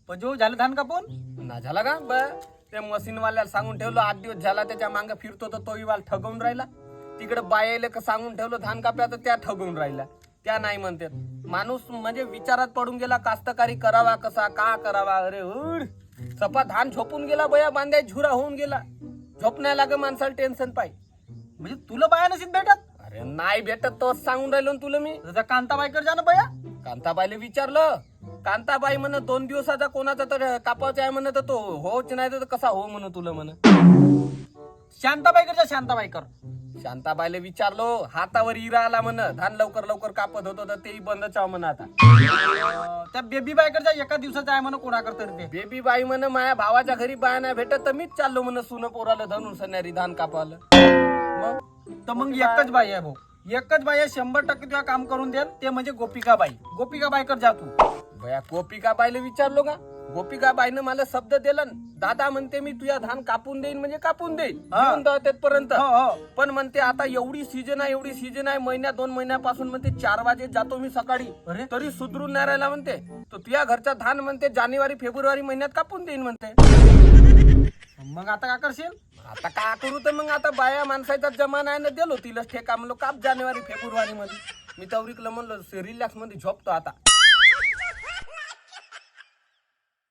पण जो झालं धान कापून ना झाला का बा त्या मशीन वाल्याला सांगून ठेवलं 8 दिवस झाला त्याच्या मागे फिरतो तर तोही वाल ठगवून राहिला. तिकडे बायाले का सांगून ठेवलं धान काप्या तर त्या ठगवून राहिल्या. त्या नाही म्हणतात. माणूस म्हणजे विचारात पडून गेला कास्तकारी करावा कसा का करावा. अरे उड सपा धान झोपून गेला बया बांध्या झुरा होऊन गेला. झोपण्या लागे माणसाला टेन्शन पाय. म्हणजे तुला बाया नसीत भेटत. अरे नाही भेटत तोच सांगून राहिलो ना तुला मी. त्याचा कांताबाईकर जा ना बया. कांताबाईला विचारलं. कांताबाई म्हण 2 दिवसाचा कोणाचा तर कापायचा आहे म्हण तर तो होच नाही तर कसा हो म्हण तुला म्हण. शांताबाईकर जा शांताबाईकर. शांताबाईला विचारलो हातावर इरा आला म्हण धान लवकर लवकर कापत होतो तर तेही बंदच आहे म्हण आता. त्या बेबी बाईकर जा एका दिवसाचा आहे म्हणून कोणा करत ते. बेबी बाई म्हण माझ्या भावाच्या घरी बाया नाही भेटत तर मीच चाललो म्हण सुन पोराला धरून सन्यारी धान कापायला. मग एकच बाई आहे भाऊ. एकच बाई आहे 100% तुला काम करून देईल ते म्हणजे गोपिकाबाई. गोपिकाबाईकर जा तू. बया गोपिकाबाईला विचारलो का. गोपिकाबाईनं मला शब्द दिला दादा म्हणते मी तुझ्या धान कापून देईन म्हणजे कापून देईन तेथपर्यंत. पण म्हणते आता एवढी सीजन आहे महिन्या 2 महिन्यापासून म्हणते 4 वाजे जातो मी सकाळी तरी सुधरून नाही राहिला म्हणते. तर तुझ्या घरचा धान म्हणते जानेवारी फेब्रुवारी महिन्यात कापून देईन म्हणते. मग आता काय करशील. आता काय करू तर मग आता बाया माणसाचा जमाना आहे ना दिलो तिला ठेका म्हणलो काप जानेवारी फेब्रुवारी मध्ये. मी तवरिकलं म्हणलं रिलॅक्स मध्ये झोपतो आता.